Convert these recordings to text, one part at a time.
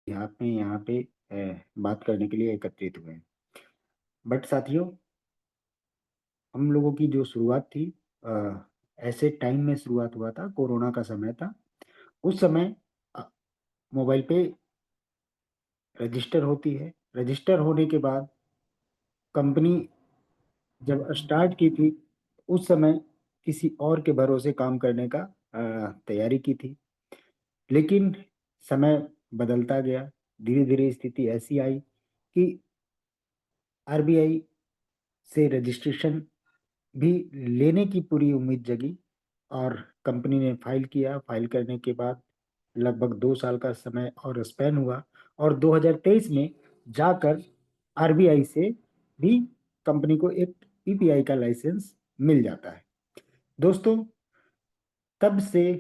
यहाँ पे बात करने के लिए एकत्रित हुए हैं। बट साथियों, हम लोगों की जो शुरुआत थी, अ, ऐसे टाइम में शुरुआत हुआ था, कोरोना का समय था। उस समय मोबाइल पे रजिस्टर होती है। रजिस्टर होने के बाद कंपनी जब स्टार्ट की थी, उस समय किसी और के भरोसे काम करने का तैयारी की थी। लेकिन समय बदलता गया। धीरे धीरे स्थिति ऐसी आई कि आरबीआई से रजिस्ट्रेशन भी लेने की पूरी उम्मीद जगी और कंपनी ने फाइल किया। फाइल करने के बाद लगभग 2 साल का समय और स्पेन हुआ और 2023 में जाकर आरबीआई से भी कंपनी को एक पीपीआई का लाइसेंस मिल जाता है। दोस्तों, तब से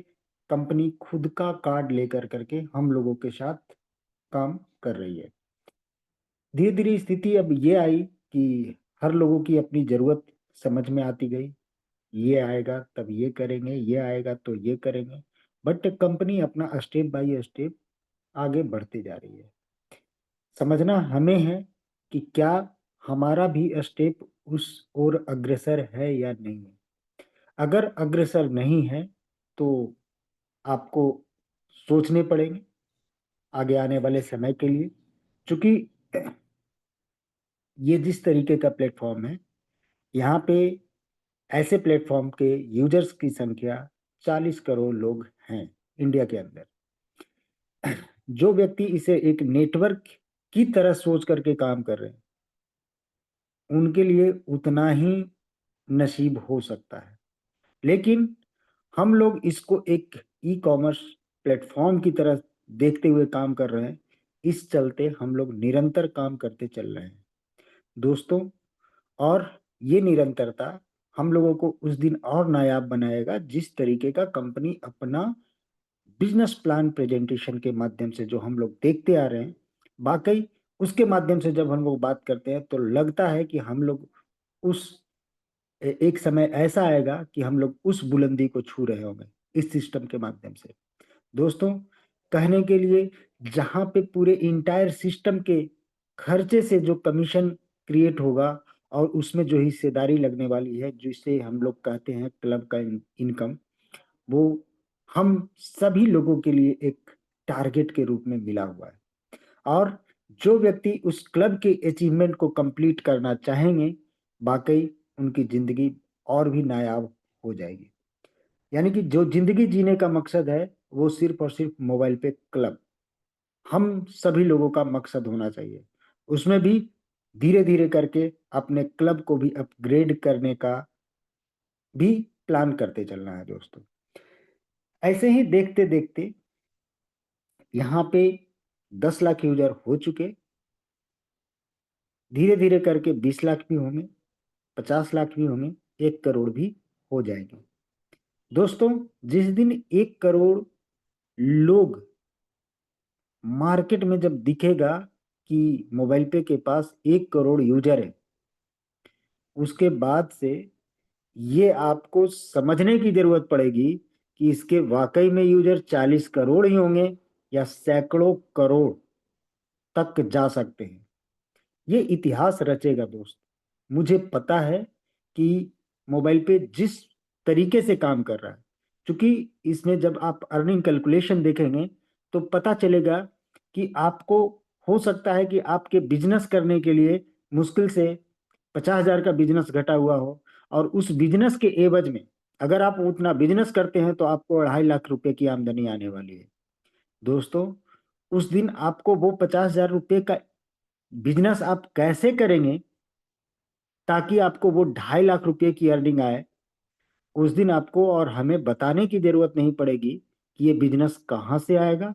कंपनी खुद का कार्ड लेकर करके हम लोगों के साथ काम कर रही है। धीरे धीरे स्थिति अब ये आई कि हर लोगों की अपनी जरूरत समझ में आती गई। ये आएगा तब ये करेंगे, ये आएगा तो ये करेंगे। बट कंपनी अपना स्टेप बाय स्टेप आगे बढ़ती जा रही है। समझना हमें है कि क्या हमारा भी स्टेप उस ओर अग्रसर है या नहीं है। अगर अग्रसर नहीं है तो आपको सोचने पड़ेंगे आगे आने वाले समय के लिए। क्योंकि ये जिस तरीके का प्लेटफॉर्म है, यहाँ पे ऐसे प्लेटफॉर्म के यूजर्स की संख्या 40 करोड़ लोग हैं इंडिया के अंदर। जो व्यक्ति इसे एक नेटवर्क की तरह सोच करके काम कर रहे हैं, उनके लिए उतना ही नसीब हो सकता है। लेकिन हम लोग इसको एक ई कॉमर्स प्लेटफॉर्म की तरह देखते हुए काम कर रहे हैं। इस चलते हम लोग निरंतर काम करते चल रहे हैं दोस्तों। और ये निरंतरता हम लोगों को उस दिन और नायाब बनाएगा जिस तरीके का कंपनी अपना बिजनेस प्लान प्रेजेंटेशन के माध्यम से जो हम लोग देखते आ रहे हैं। वाकई उसके माध्यम से जब हम लोग बात करते हैं तो लगता है कि हम लोग उस एक समय ऐसा आएगा कि हम लोग उस बुलंदी को छू रहे होंगे इस सिस्टम के माध्यम से। दोस्तों, कहने के लिए, जहां पे पूरे इंटायर सिस्टम के खर्चे से जो कमीशन क्रिएट होगा और उसमें जो हिस्सेदारी लगने वाली है, जिसे हम लोग कहते हैं क्लब का इनकम, वो हम सभी लोगों के लिए एक टारगेट के रूप में मिला हुआ है। और जो व्यक्ति उस क्लब के अचीवमेंट को कंप्लीट करना चाहेंगे, वाकई उनकी जिंदगी और भी नायाब हो जाएगी। यानी कि जो जिंदगी जीने का मकसद है, वो सिर्फ और सिर्फ मोबाइल पे क्लब हम सभी लोगों का मकसद होना चाहिए। उसमें भी धीरे धीरे करके अपने क्लब को भी अपग्रेड करने का भी प्लान करते चलना है दोस्तों। ऐसे ही देखते देखते यहाँ पे 10 लाख यूजर हो चुके। धीरे धीरे करके 20 लाख भी होंगे, 50 लाख भी होंगे, 1 करोड़ भी हो जाएंगे। दोस्तों, जिस दिन 1 करोड़ लोग मार्केट में जब दिखेगा कि मोबाइल पे के पास 1 करोड़ यूजर है, उसके बाद से ये आपको समझने की जरूरत पड़ेगी कि इसके वाकई में यूजर 40 करोड़ ही होंगे या सैकड़ों करोड़ तक जा सकते हैं। ये इतिहास रचेगा दोस्त। मुझे पता है कि मोबाइल पे जिस तरीके से काम कर रहा है, क्योंकि इसमें जब आप अर्निंग कैलकुलेशन देखेंगे तो पता चलेगा कि आपको हो सकता है कि आपके बिजनेस करने के लिए मुश्किल से 50,000 का बिजनेस घटा हुआ हो, और उस बिजनेस के एवज में अगर आप उतना बिजनेस करते हैं तो आपको 2.5 लाख रुपए की आमदनी आने वाली है। दोस्तों, उस दिन आपको वो 50,000 रुपये का बिजनेस आप कैसे करेंगे ताकि आपको वो 2.5 लाख रुपए की अर्निंग आए, उस दिन आपको और हमें बताने की जरूरत नहीं पड़ेगी कि ये बिजनेस कहाँ से आएगा,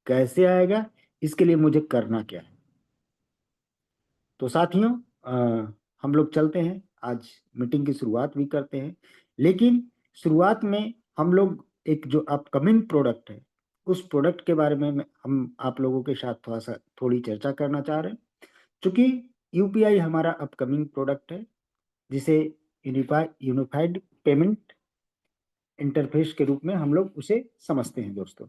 कैसे आएगा, इसके लिए मुझे करना क्या है। तो साथियों, हम लोग चलते हैं, आज मीटिंग की शुरुआत भी करते हैं। लेकिन शुरुआत में हम लोग एक जो अपकमिंग प्रोडक्ट है, उस प्रोडक्ट के बारे में हम आप लोगों के साथ थोड़ी चर्चा करना चाह रहे हैं। चूंकि यूपीआई हमारा अपकमिंग प्रोडक्ट है, जिसे यूनिफाइड पेमेंट इंटरफेस के रूप में हम लोग उसे समझते हैं दोस्तों।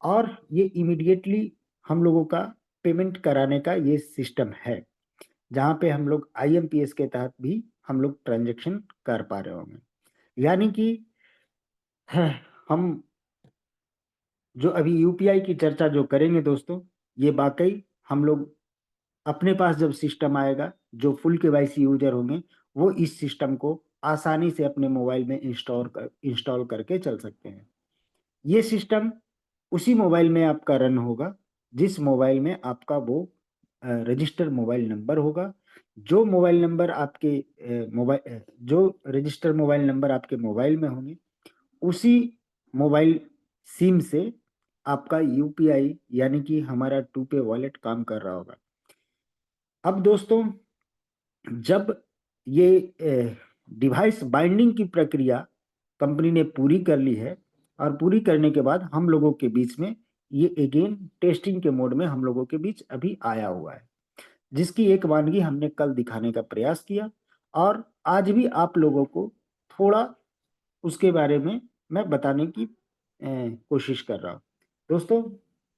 और ये इमीडिएटली हम लोगों का पेमेंट कराने का ये सिस्टम है, जहाँ पे हम लोग आईएमपीएस के तहत भी हम लोग ट्रांजैक्शन कर पा रहे होंगे। यानी कि हम जो अभी यूपीआई की चर्चा जो करेंगे दोस्तों, ये वाकई हम लोग अपने पास जब सिस्टम आएगा, जो फुल केवाईसी यूजर होंगे वो इस सिस्टम को आसानी से अपने मोबाइल में इंस्टॉल करके चल सकते हैं। ये सिस्टम उसी मोबाइल में आपका रन होगा जिस मोबाइल में आपका वो रजिस्टर मोबाइल नंबर होगा। जो मोबाइल नंबर आपके जो रजिस्टर मोबाइल नंबर आपके मोबाइल में होंगे, उसी मोबाइल सिम से आपका यूपीआई यानी कि हमारा टू पे वॉलेट काम कर रहा होगा। अब दोस्तों, जब ये डिवाइस बाइंडिंग की प्रक्रिया कंपनी ने पूरी कर ली है, और पूरी करने के बाद हम लोगों के बीच में ये अगेन टेस्टिंग के मोड में हम लोगों के बीच अभी आया हुआ है, जिसकी एक वानगी हमने कल दिखाने का प्रयास किया, और आज भी आप लोगों को थोड़ा उसके बारे में मैं बताने की कोशिश कर रहा हूँ। दोस्तों,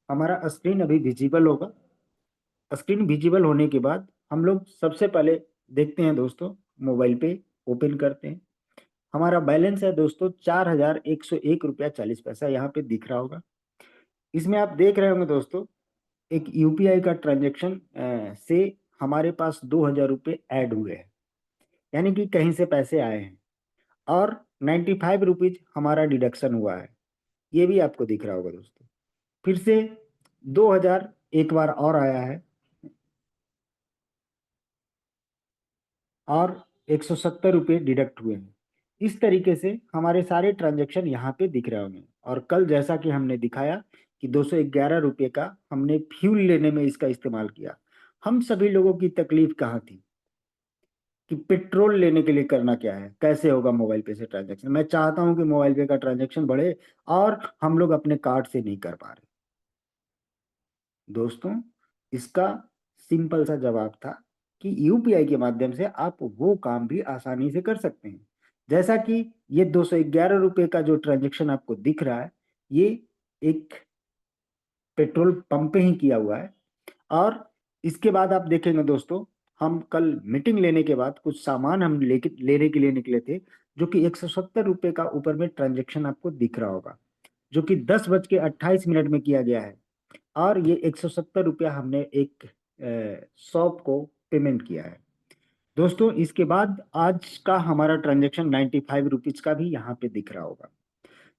हमारा स्क्रीन अभी विजिबल होगा। स्क्रीन विजिबल होने के बाद हम लोग सबसे पहले देखते हैं दोस्तों, मोबाइल पे ओपन करते हैं। हमारा बैलेंस है दोस्तों 4101 रुपया 40 पैसा, यहाँ पे दिख रहा होगा। इसमें आप देख रहे होंगे दोस्तों, एक यूपीआई का ट्रांजेक्शन से हमारे पास 2000 रुपये ऐड हुए हैं, यानी कि कहीं से पैसे आए हैं, और 95 रुपीज हमारा डिडक्शन हुआ है, ये भी आपको दिख रहा होगा दोस्तों। फिर से 2000 एक बार और आया है, और 170 रुपये डिडक्ट हुए हैं। इस तरीके से हमारे सारे ट्रांजेक्शन यहाँ पे दिख रहे होंगे। और कल जैसा कि हमने दिखाया कि 211 रुपये का हमने फ्यूल लेने में इसका इस्तेमाल किया। हम सभी लोगों की तकलीफ कहाँ थी कि पेट्रोल लेने के लिए करना क्या है, कैसे होगा मोबाइल पे से ट्रांजेक्शन। मैं चाहता हूं कि मोबाइल पे का ट्रांजेक्शन बढ़े, और हम लोग अपने कार्ड से नहीं कर पा रहे। दोस्तों, इसका सिंपल सा जवाब था कि यूपीआई के माध्यम से आप वो काम भी आसानी से कर सकते हैं। जैसा कि ये 211 रुपये का जो ट्रांजेक्शन आपको दिख रहा है, ये एक पेट्रोल पंप पे ही किया हुआ है। और इसके बाद आप देखेंगे दोस्तों, हम कल मीटिंग लेने के बाद कुछ सामान हम लेके लेने के लिए निकले थे, जो कि 170 रुपये का ऊपर में ट्रांजेक्शन आपको दिख रहा होगा, जो कि 10:28 में किया गया है। और ये 170 रुपया हमने एक शॉप को पेमेंट किया है। दोस्तों, इसके बाद आज का हमारा ट्रांजेक्शन 95 रुपीज का भी यहाँ पे दिख रहा होगा।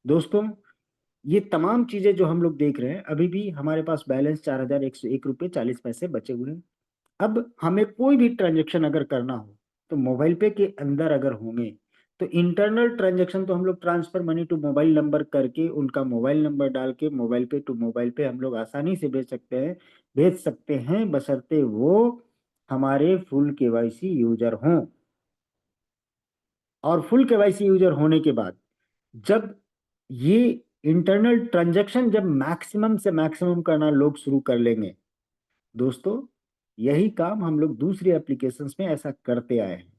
दोस्तों, ये तमाम चीजें जो हम लोग देख रहे हैं, अभी भी हमारे पास बैलेंस 4101 रुपये 40 पैसे बचे हुए हैं। अब हमें कोई भी ट्रांजेक्शन अगर करना हो, तो मोबाइल पे के अंदर अगर होंगे, तो इंटरनल ट्रांजेक्शन तो हम लोग transfer money to mobile number करके, उनका मोबाइल नंबर डाल के मोबाइल पे टू मोबाइल पे हम लोग आसानी से भेज सकते हैं, बशर्ते वो हमारे फुल केवाईसी यूजर हों। और फुल केवाईसी यूजर होने के बाद जब ये इंटरनल ट्रांजैक्शन जब मैक्सिमम से मैक्सिमम करना लोग शुरू कर लेंगे, दोस्तों, यही काम हम लोग दूसरी एप्लीकेशंस में ऐसा करते आए हैं।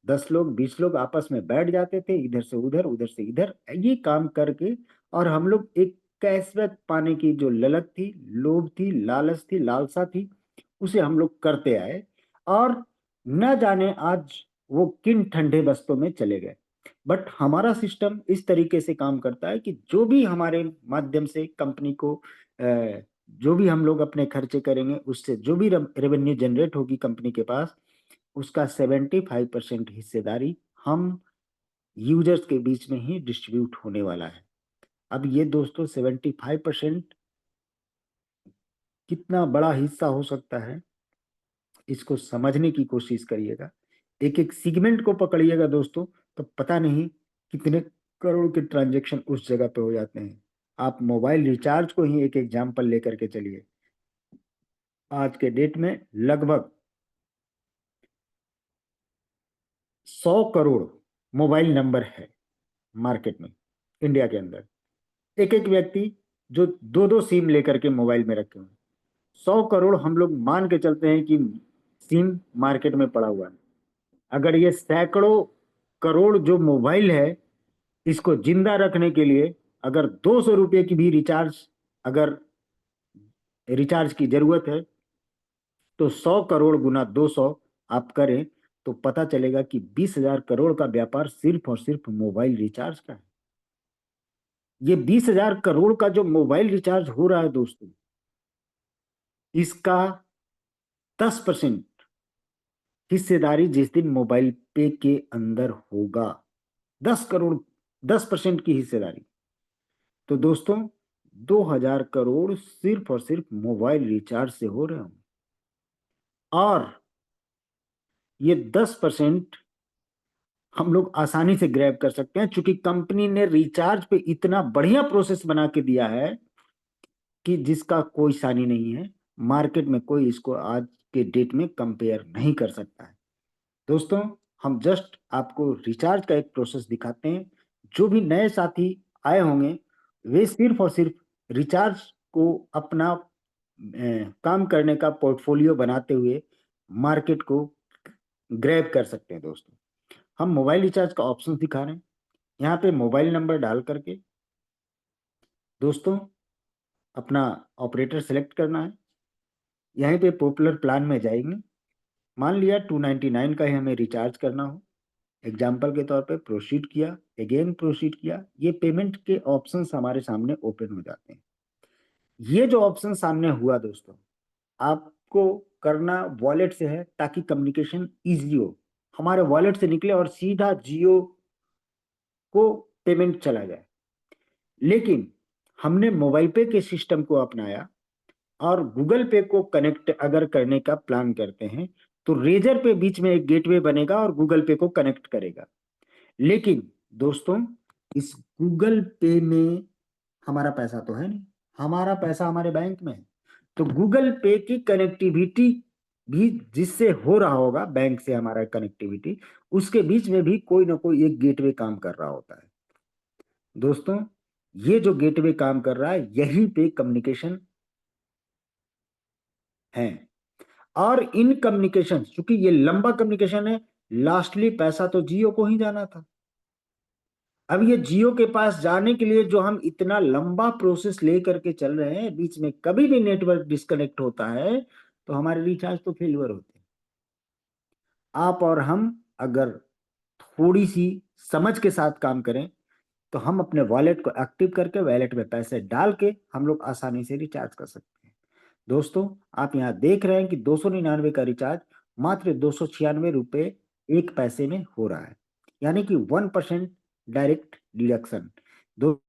10 लोग 20 लोग आपस में बैठ जाते थे, इधर से उधर उधर से इधर, ये काम करके, और हम लोग एक कैशबैक पाने की जो ललक थी, लोभ थी, लालच थी, लालसा थी, उसे हम लोग करते आए। और न जाने आज वो किन ठंडे बस्तों में चले गए। बट हमारा सिस्टम इस तरीके से काम करता है कि जो भी हमारे माध्यम से कंपनी को जो भी हम लोग अपने खर्चे करेंगे, उससे जो भी रेवेन्यू जनरेट होगी कंपनी के पास, उसका 75% हिस्सेदारी हम यूजर्स के बीच में ही डिस्ट्रीब्यूट होने वाला है। अब ये दोस्तों 75% कितना बड़ा हिस्सा हो सकता है, इसको समझने की कोशिश करिएगा। एक एक सेगमेंट को पकड़िएगा दोस्तों, तो पता नहीं कितने करोड़ के ट्रांजेक्शन उस जगह पे हो जाते हैं। आप मोबाइल रिचार्ज को ही एक एग्जाम्पल लेकर के चलिए। आज के डेट में लगभग 100 करोड़ मोबाइल नंबर है मार्केट में, इंडिया के अंदर। एक एक व्यक्ति जो दो दो सिम लेकर के मोबाइल में रखे हुए, 100 करोड़ हम लोग मान के चलते हैं कि सिम मार्केट में पड़ा हुआ है। अगर ये सैकड़ों करोड़ जो मोबाइल है, इसको जिंदा रखने के लिए अगर 200 रुपये की भी रिचार्ज अगर रिचार्ज की जरूरत है, तो 100 करोड़ गुना 200 आप करें तो पता चलेगा कि 20,000 करोड़ का व्यापार सिर्फ और सिर्फ मोबाइल रिचार्ज का है। ये 20,000 करोड़ का जो मोबाइल रिचार्ज हो रहा है दोस्तों, इसका 10% हिस्सेदारी जिस दिन मोबाइल पे के अंदर होगा, 10 करोड़, 10% की हिस्सेदारी, तो दोस्तों 2,000 करोड़ सिर्फ और सिर्फ मोबाइल रिचार्ज से हो रहे होंगे। और ये 10% हम लोग आसानी से ग्रैब कर सकते हैं, क्योंकि कंपनी ने रिचार्ज पे इतना बढ़िया प्रोसेस बना के दिया है कि जिसका कोई सानी नहीं है। मार्केट में कोई इसको आज के डेट में कंपेयर नहीं कर सकता है। दोस्तों, हम जस्ट आपको रिचार्ज का एक प्रोसेस दिखाते हैं। जो भी नए साथी आए होंगे, वे सिर्फ और सिर्फ रिचार्ज को अपना काम करने का पोर्टफोलियो बनाते हुए मार्केट को ग्रैब कर सकते हैं। दोस्तों, हम मोबाइल रिचार्ज का ऑप्शन दिखा रहे हैं। यहाँ पे मोबाइल नंबर डाल करके दोस्तों अपना ऑपरेटर सेलेक्ट करना है। यहीं पे पॉपुलर प्लान में जाएंगे। मान लिया 299 का ही हमें रिचार्ज करना हो, एग्जाम्पल के तौर पे प्रोसीड किया, अगेन प्रोसीड किया। ये पेमेंट के ऑप्शंस हमारे सामने ओपन हो जाते हैं। ये जो ऑप्शन सामने हुआ दोस्तों, आपको करना वॉलेट से है, ताकि कम्युनिकेशन इजी हो, हमारे वॉलेट से निकले और सीधा जियो को पेमेंट चला जाए। लेकिन हमने मोबाइल पे के सिस्टम को अपनाया और गूगल पे को कनेक्ट अगर करने का प्लान करते हैं, तो रेजर पे बीच में एक गेटवे बनेगा और गूगल पे को कनेक्ट करेगा। लेकिन दोस्तों, इस गूगल पे में हमारा पैसा तो है नहीं, हमारा पैसा हमारे बैंक में है। तो गूगल पे की कनेक्टिविटी भी जिससे हो रहा होगा, बैंक से हमारा कनेक्टिविटी, उसके बीच में भी कोई ना कोई एक गेटवे काम कर रहा होता है। दोस्तों, ये जो गेटवे काम कर रहा है, यहीं पे कम्युनिकेशन है। और इन कम्युनिकेशन, चूंकि ये लंबा कम्युनिकेशन है, लास्टली पैसा तो जियो को ही जाना था। अब ये जियो के पास जाने के लिए जो हम इतना लंबा प्रोसेस ले करके चल रहे हैं, बीच में कभी भी नेटवर्क डिस्कनेक्ट होता है तो हमारे रिचार्ज तो फेलियर होते हैं। आप और हम अगर थोड़ी सी समझ के साथ काम करें, तो हम अपने वॉलेट को एक्टिव करके वॉलेट में पैसे डाल के हम लोग आसानी से रिचार्ज कर सकते हैं। दोस्तों, आप यहाँ देख रहे हैं कि 299 का रिचार्ज मात्र 296 रुपये 1 पैसे में हो रहा है, यानी कि 1% डायरेक्ट डिडक्शन। दो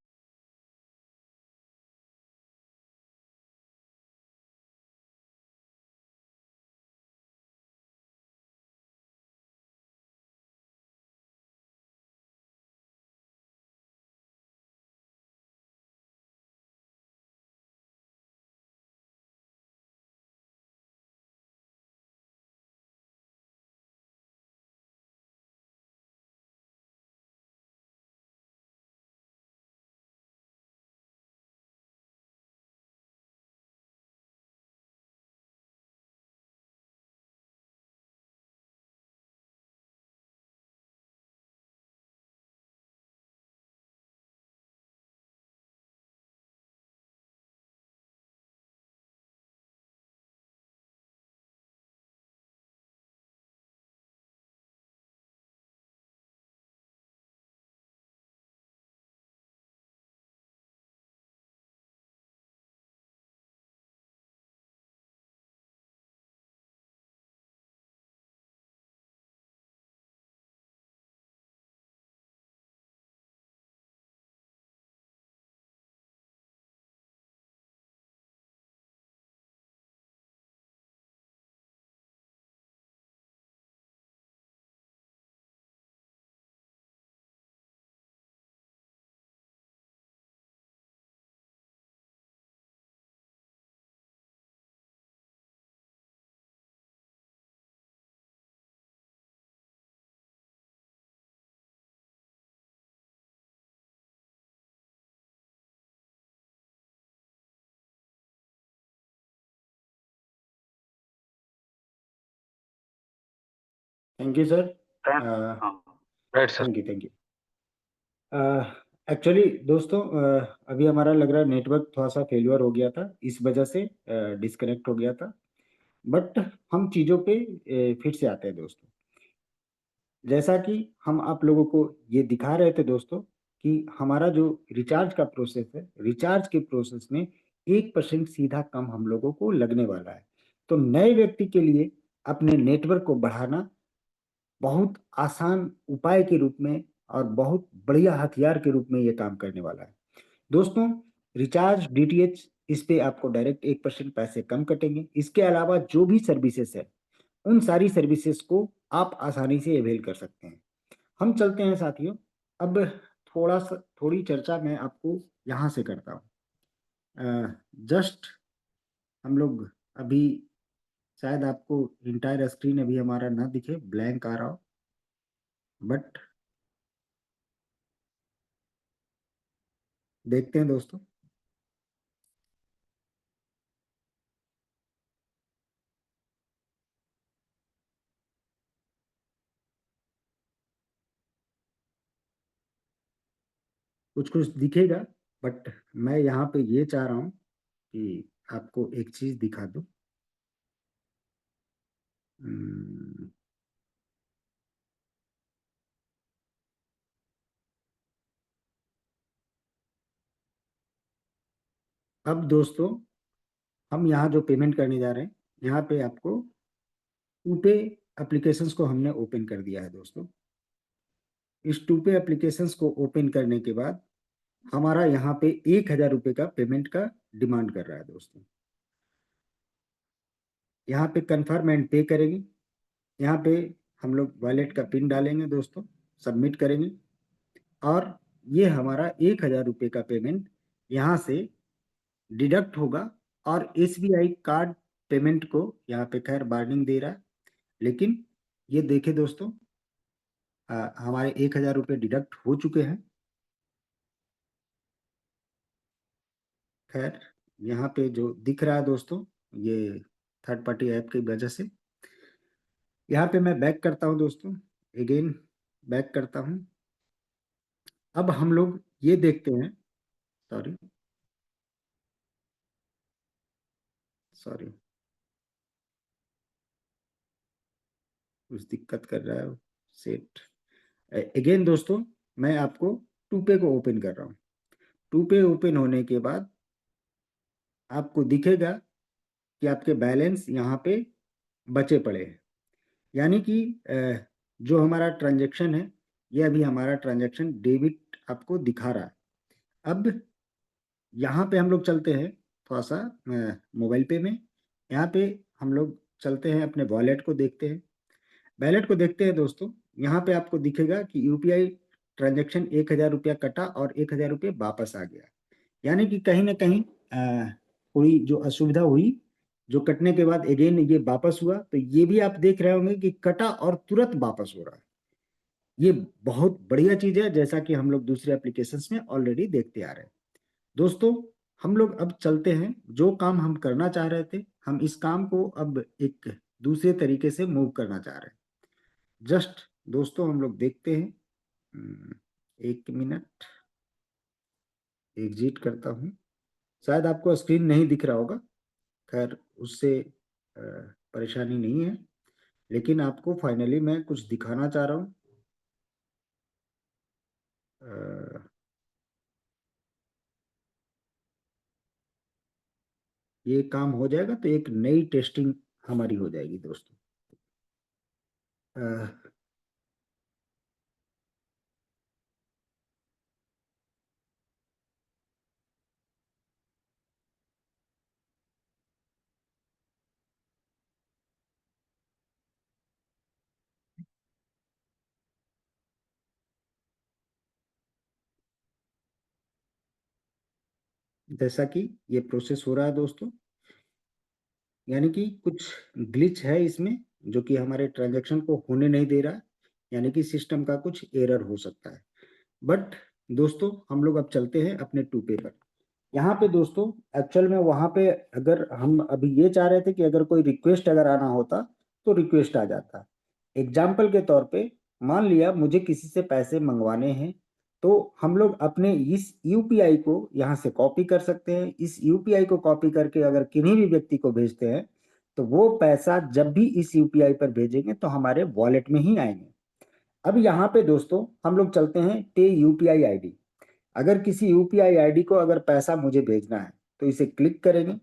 thank you sir. Right sir. Thank you, thank you. Actually दोस्तों अभी हमारा लग रहा है नेटवर्क थोड़ा सा फेलियर हो गया था, इस वजह से डिस्कनेक्ट हो गया था। बट हम चीज़ों पे फिर से आते हैं दोस्तों। जैसा कि हम आप लोगों को ये दिखा रहे थे दोस्तों कि हमारा जो रिचार्ज का प्रोसेस है, रिचार्ज के प्रोसेस में 1% सीधा कम हम लोगों को लगने वाला है। तो नए व्यक्ति के लिए अपने नेटवर्क को बढ़ाना बहुत आसान उपाय के रूप में और बहुत बढ़िया हथियार के रूप में ये काम करने वाला है। दोस्तों, रिचार्ज डीटीएच इस पे आपको डायरेक्ट 1% पैसे कम कटेंगे। इसके अलावा जो भी सर्विसेज है, उन सारी सर्विसेज को आप आसानी से अवेल कर सकते हैं। हम चलते हैं साथियों, अब थोड़ी चर्चा मैं आपको यहाँ से करता हूँ। जस्ट हम लोग अभी शायद आपको इंटायर स्क्रीन अभी हमारा ना दिखे, ब्लैंक आ रहा हो, बट देखते हैं दोस्तों। कुछ कुछ दिखेगा, बट मैं यहाँ पे ये चाह रहा हूँ कि आपको एक चीज दिखा दूं। हम्म, अब दोस्तों हम यहाँ जो पेमेंट करने जा रहे हैं, यहाँ पे आपको टूपे एप्लीकेशंस को हमने ओपन कर दिया है दोस्तों। इस टूपे एप्लीकेशंस को ओपन करने के बाद हमारा यहाँ पे 1,000 रुपये का पेमेंट का डिमांड कर रहा है दोस्तों। यहाँ पे कन्फर्म एंड पे करेंगे। यहाँ पे हम लोग वॉलेट का पिन डालेंगे दोस्तों, सबमिट करेंगे, और ये हमारा 1,000 रुपये का पेमेंट यहाँ से डिडक्ट होगा। और एसबीआई कार्ड पेमेंट को यहाँ पे खैर वार्निंग दे रहा है, लेकिन ये देखे दोस्तों, हमारे 1,000 रुपये डिडक्ट हो चुके हैं। खैर यहाँ पे जो दिख रहा है दोस्तों, ये थर्ड पार्टी ऐप की वजह से। यहाँ पे मैं बैक करता हूँ दोस्तों, अगेन बैक करता हूँ। अब हम लोग ये देखते हैं, सॉरी सॉरी, कुछ दिक्कत कर रहा है सेट। अगेन दोस्तों, मैं आपको टूपे को ओपन कर रहा हूँ। टूपे ओपन होने के बाद आपको दिखेगा कि आपके बैलेंस यहाँ पे बचे पड़े हैं। यानी कि जो हमारा ट्रांजैक्शन है, ये अभी हमारा ट्रांजैक्शन डेबिट आपको दिखा रहा है। अब यहाँ पे हम लोग चलते हैं थोड़ा सा मोबाइल पे में। यहाँ पे हम लोग चलते हैं, अपने वॉलेट को देखते हैं। वॉलेट को देखते हैं दोस्तों, यहाँ पे आपको दिखेगा कि यूपीआई ट्रांजैक्शन 1,000 रुपया कटा और 1,000 रुपये वापस आ गया। यानी कि कहीं ना कहीं कोई जो असुविधा हुई, जो कटने के बाद अगेन ये वापस हुआ, तो ये भी आप देख रहे होंगे कि कटा और तुरंत वापस हो रहा है। ये बहुत बढ़िया चीज है, जैसा कि हम लोग दूसरे एप्लीकेशंस में ऑलरेडी देखते आ रहे हैं। दोस्तों, हम लोग अब चलते हैं, जो काम हम करना चाह रहे थे, हम इस काम को अब एक दूसरे तरीके से मूव करना चाह रहे हैं। जस्ट दोस्तों हम लोग देखते हैं। एक मिनट, एग्जिट करता हूँ। शायद आपको स्क्रीन नहीं दिख रहा होगा, खैर उससे परेशानी नहीं है, लेकिन आपको फाइनली मैं कुछ दिखाना चाह रहा हूँ। ये काम हो जाएगा तो एक नई टेस्टिंग हमारी हो जाएगी दोस्तों। अ, जैसा कि ये प्रोसेस हो रहा है दोस्तों, यानी कि कुछ ग्लिच है इसमें, जो कि हमारे ट्रांजैक्शन को होने नहीं दे रहा। यानी कि सिस्टम का कुछ एरर हो सकता है। बट दोस्तों, हम लोग अब चलते हैं अपने टूपे पर। यहाँ पे दोस्तों, एक्चुअल में वहाँ पे अगर हम अभी ये चाह रहे थे कि अगर कोई रिक्वेस्ट अगर आना होता तो रिक्वेस्ट आ जाता। एग्जाम्पल के तौर पे मान लिया मुझे किसी से पैसे मंगवाने हैं, तो हम लोग अपने इस यूपीआई को यहाँ से कॉपी कर सकते हैं। इस यूपीआई को कॉपी करके अगर किन्हीं भी व्यक्ति को भेजते हैं तो वो पैसा जब भी इस यूपीआई पर भेजेंगे तो हमारे वॉलेट में ही आएंगे। अब यहाँ पे दोस्तों हम लोग चलते हैं पे यूपीआई आईडी। अगर किसी यूपीआई आईडी को अगर पैसा मुझे भेजना है तो इसे क्लिक करेंगे।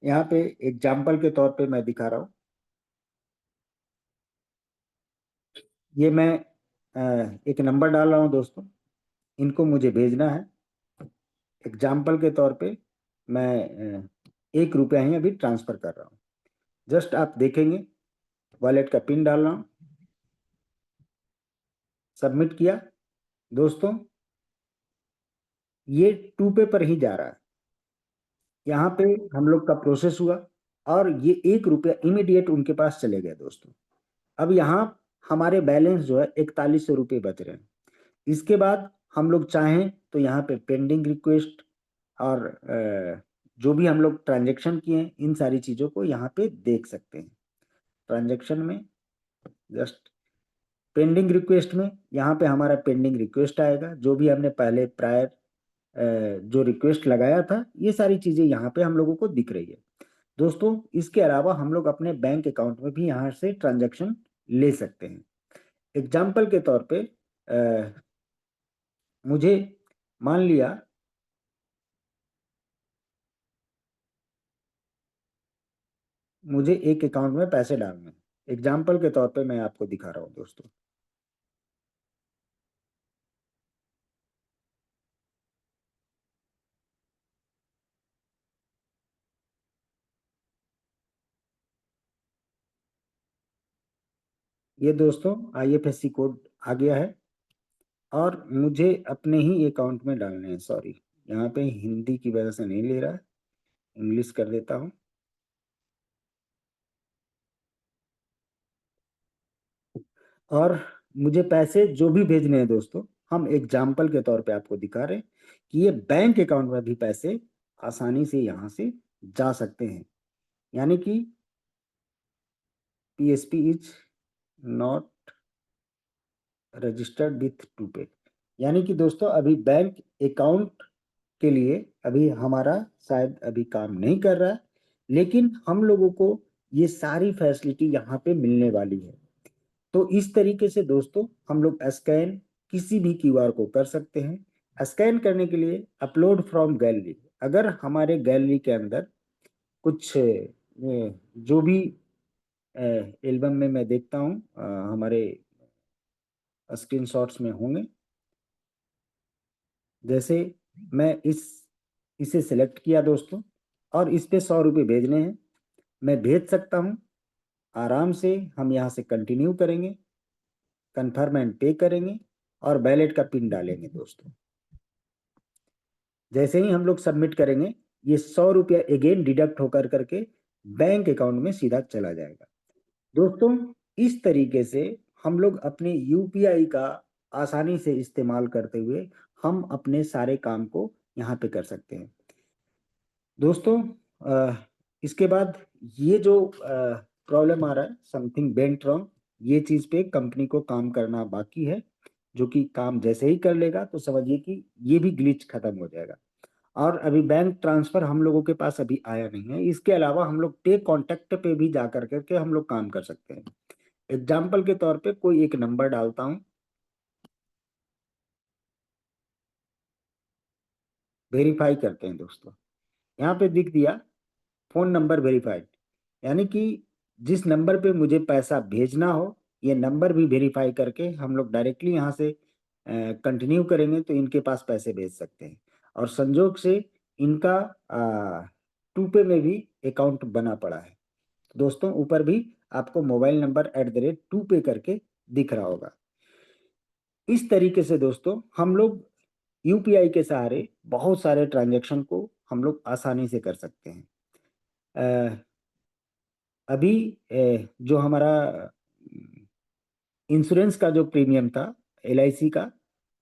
यहाँ पे एग्जाम्पल के तौर पे मैं दिखा रहा हूँ। ये मैं एक नंबर डाल रहा हूँ दोस्तों, इनको मुझे भेजना है। एग्जाम्पल के तौर पे मैं 1 रुपया ही अभी ट्रांसफर कर रहा हूँ। जस्ट आप देखेंगे, वॉलेट का पिन डाल रहा हूँ, सबमिट किया। दोस्तों ये 2 पे पर ही जा रहा है। यहाँ पे हम लोग का प्रोसेस हुआ और ये 1 रुपया इमीडिएट उनके पास चले गए दोस्तों। अब यहाँ हमारे बैलेंस जो है 4100 रुपये बच रहे हैं। इसके बाद हम लोग चाहें तो यहाँ पे पेंडिंग रिक्वेस्ट और जो भी हम लोग ट्रांजेक्शन किए हैं इन सारी चीज़ों को यहाँ पे देख सकते हैं। ट्रांजेक्शन में जस्ट पेंडिंग रिक्वेस्ट में यहाँ पे हमारा पेंडिंग रिक्वेस्ट आएगा, जो भी हमने पहले प्रायर जो रिक्वेस्ट लगाया था ये सारी चीज़ें यहाँ पे हम लोगों को दिख रही है। दोस्तों इसके अलावा हम लोग अपने बैंक अकाउंट में भी यहाँ से ट्रांजेक्शन ले सकते हैं। एग्जाम्पल के तौर पे मुझे मान लिया मुझे एक अकाउंट में पैसे डालने हैं। एग्जाम्पल के तौर पे मैं आपको दिखा रहा हूँ दोस्तों। ये दोस्तों आईएफएससी कोड आ गया है और मुझे अपने ही अकाउंट में डालने हैं। सॉरी, यहाँ पे हिंदी की वजह से नहीं ले रहा है, इंग्लिश कर देता हूँ। और मुझे पैसे जो भी भेजने हैं दोस्तों, हम एग्जाम्पल के तौर पे आपको दिखा रहे हैं कि ये बैंक अकाउंट में भी पैसे आसानी से यहाँ से जा सकते हैं। यानी कि PSP is not registered with to पे। यानी कि दोस्तों अभी बैंक अकाउंट के लिए अभी हमारा शायद अभी काम नहीं कर रहा है, लेकिन हम लोगों को ये सारी फैसिलिटी यहाँ पे मिलने वाली है। तो इस तरीके से दोस्तों हम लोग स्कैन किसी भी क्यूआर को कर सकते हैं। स्कैन करने के लिए अपलोड फ्रॉम गैलरी, अगर हमारे गैलरी के अंदर कुछ जो भी एल्बम में मैं देखता हूँ हमारे स्क्रीनशॉट्स में होंगे। जैसे मैं इसे सिलेक्ट किया दोस्तों और इस पे 100 रुपये भेजने हैं, मैं भेज सकता हूँ आराम से। हम यहाँ से कंटिन्यू करेंगे, कन्फर्म एंड पे करेंगे और वैलेट का पिन डालेंगे दोस्तों। जैसे ही हम लोग सबमिट करेंगे ये 100 रुपया अगेन डिडक्ट होकर करके बैंक अकाउंट में सीधा चला जाएगा। दोस्तों इस तरीके से हम लोग अपने यूपीआई का आसानी से इस्तेमाल करते हुए हम अपने सारे काम को यहाँ पे कर सकते हैं। दोस्तों इसके बाद ये जो प्रॉब्लम आ रहा है समथिंग वेंट रॉन्ग, ये चीज़ पे कंपनी को काम करना बाकी है, जो कि काम जैसे ही कर लेगा तो समझिए कि ये भी ग्लिच खत्म हो जाएगा। और अभी बैंक ट्रांसफर हम लोगों के पास अभी आया नहीं है। इसके अलावा हम लोग पे कॉन्टेक्ट पे भी जा कर करके हम लोग काम कर सकते हैं। एग्जाम्पल के तौर पे कोई एक नंबर डालता हूँ, वेरीफाई करते हैं दोस्तों। यहाँ पे दिख दिया फोन नंबर वेरीफाइड, यानी कि जिस नंबर पे मुझे पैसा भेजना हो ये नंबर भी वेरीफाई करके हम लोग डायरेक्टली यहाँ से कंटिन्यू करेंगे तो इनके पास पैसे भेज सकते हैं। और संजोग से इनका 2 पे में भी अकाउंट बना पड़ा है दोस्तों। ऊपर भी आपको मोबाइल नंबर @2पे करके दिख रहा होगा। इस तरीके से दोस्तों हम लोग यूपीआई के सहारे बहुत सारे ट्रांजेक्शन को हम लोग आसानी से कर सकते हैं। अ, अभी जो हमारा इंश्योरेंस का जो प्रीमियम था एलआईसी का,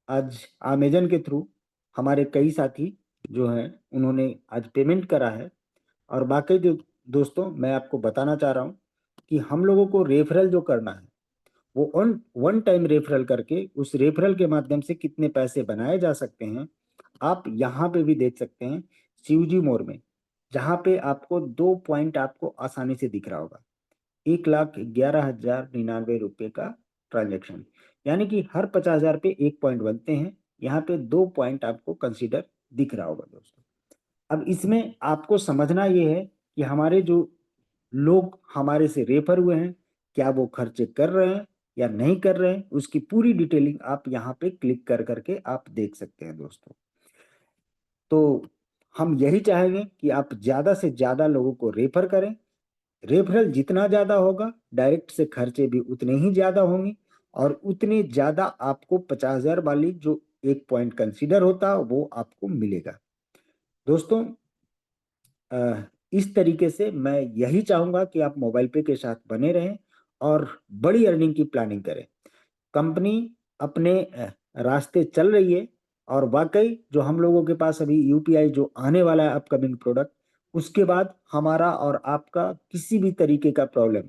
आज अमेजन के थ्रू हमारे कई साथी जो हैं उन्होंने आज पेमेंट करा है। और बाकी जो दोस्तों मैं आपको बताना चाह रहा हूँ कि हम लोगों को रेफरल जो करना है वो वन टाइम रेफरल करके उस रेफरल के माध्यम से कितने पैसे बनाए जा सकते हैं, आप यहाँ पे भी देख सकते हैं सीयूजी मोर में, जहाँ पे आपको 2 पॉइंट आपको आसानी से दिख रहा होगा, 1,11,099 रुपये का ट्रांजेक्शन, यानी कि हर 50,000 पे 1 पॉइंट बनते हैं। यहाँ पे 2 पॉइंट आपको कंसीडर दिख रहा होगा दोस्तों। अब इसमें आपको समझना ये है कि हमारे जो लोग हमारे से रेफर हुए हैं, क्या वो खर्चे कर रहे हैं या नहीं कर रहे हैं, उसकी पूरी डिटेलिंग आप यहाँ पे क्लिक कर करके आप देख सकते हैं दोस्तों। तो हम यही चाहेंगे कि आप ज्यादा से ज्यादा लोगों को रेफर करें। रेफरल जितना ज्यादा होगा, डायरेक्ट से खर्चे भी उतने ही ज्यादा होंगे, और उतने ज्यादा आपको 50,000 वाली जो 1 पॉइंट कंसीडर होता है वो आपको मिलेगा दोस्तों। इस तरीके से मैं यही चाहूंगा कि आप मोबाइल पे के साथ बने रहें और बड़ी अर्निंग की प्लानिंग करें। कंपनी अपने रास्ते चल रही है, और वाकई जो हम लोगों के पास अभी यूपीआई जो आने वाला है अपकमिंग प्रोडक्ट, उसके बाद हमारा और आपका किसी भी तरीके का प्रॉब्लम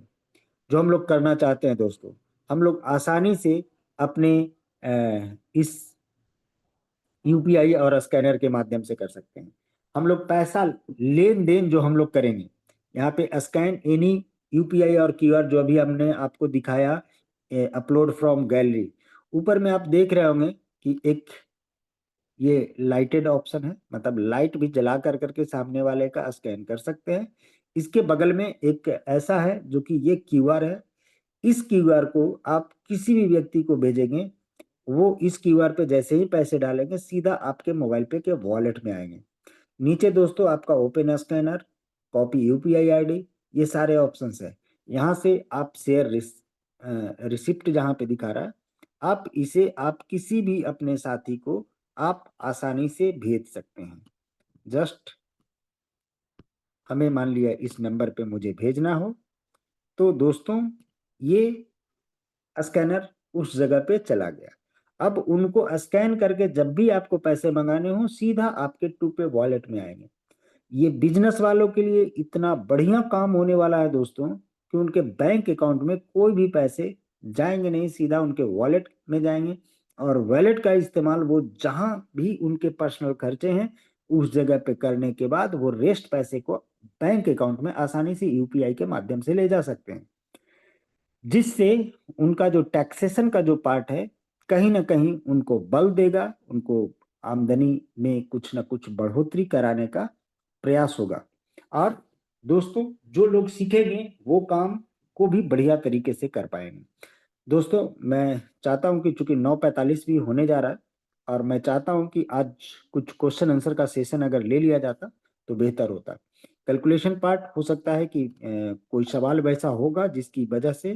जो हम लोग करना चाहते हैं दोस्तों, हम लोग आसानी से अपने इस यूपीआई और स्कैनर के माध्यम से कर सकते हैं। हम लोग पैसा लेन देन जो हम लोग करेंगे, यहाँ पे स्कैन एनी यूपीआई और क्यूआर जो अभी हमने आपको दिखाया, अपलोड फ्रॉम गैलरी, ऊपर में आप देख रहे होंगे कि एक ये लाइटेड ऑप्शन है, मतलब लाइट भी जला कर करके सामने वाले का स्कैन कर सकते हैं। इसके बगल में एक ऐसा है जो कि ये क्यूआर है। इस क्यूआर को आप किसी भी व्यक्ति को भेजेंगे, वो इस क्यूआर पे जैसे ही पैसे डालेंगे सीधा आपके मोबाइल पे के वॉलेट में आएंगे। नीचे दोस्तों आपका open scanner, copy UPI ID, ये सारे ऑप्शंस है। यहाँ से आप शेयर रिसिप्ट जहाँ पे दिखा रहा है, आप इसे आप किसी भी अपने साथी को आप आसानी से भेज सकते हैं। जस्ट हमें मान लिया इस नंबर पे मुझे भेजना हो, तो दोस्तों ये स्कैनर उस जगह पे चला गया। अब उनको स्कैन करके जब भी आपको पैसे मंगाने हो, सीधा आपके टू पे वॉलेट में आएंगे। ये बिजनेस वालों के लिए इतना बढ़िया काम होने वाला है दोस्तों, कि उनके बैंक अकाउंट में कोई भी पैसे जाएंगे नहीं, सीधा उनके वॉलेट में जाएंगे, और वॉलेट का इस्तेमाल वो जहां भी उनके पर्सनल खर्चे हैं उस जगह पे करने के बाद वो रेस्ट पैसे को बैंक अकाउंट में आसानी से यूपीआई के माध्यम से ले जा सकते हैं, जिससे उनका जो टैक्सेशन का जो पार्ट है कहीं ना कहीं उनको बल देगा, उनको आमदनी में कुछ ना कुछ बढ़ोतरी कराने का प्रयास होगा। और दोस्तों जो लोग सीखेंगे वो काम को भी बढ़िया तरीके से कर पाएंगे। दोस्तों मैं चाहता हूं कि चूंकि 9:45 भी होने जा रहा है, और मैं चाहता हूं कि आज कुछ क्वेश्चन आंसर का सेशन अगर ले लिया जाता तो बेहतर होता। कैलकुलेशन पार्ट हो सकता है कि कोई सवाल वैसा होगा जिसकी वजह से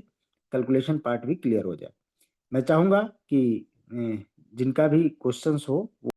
कैलकुलेशन पार्ट भी क्लियर हो जाए। मैं चाहूंगा कि जिनका भी क्वेश्चंस हो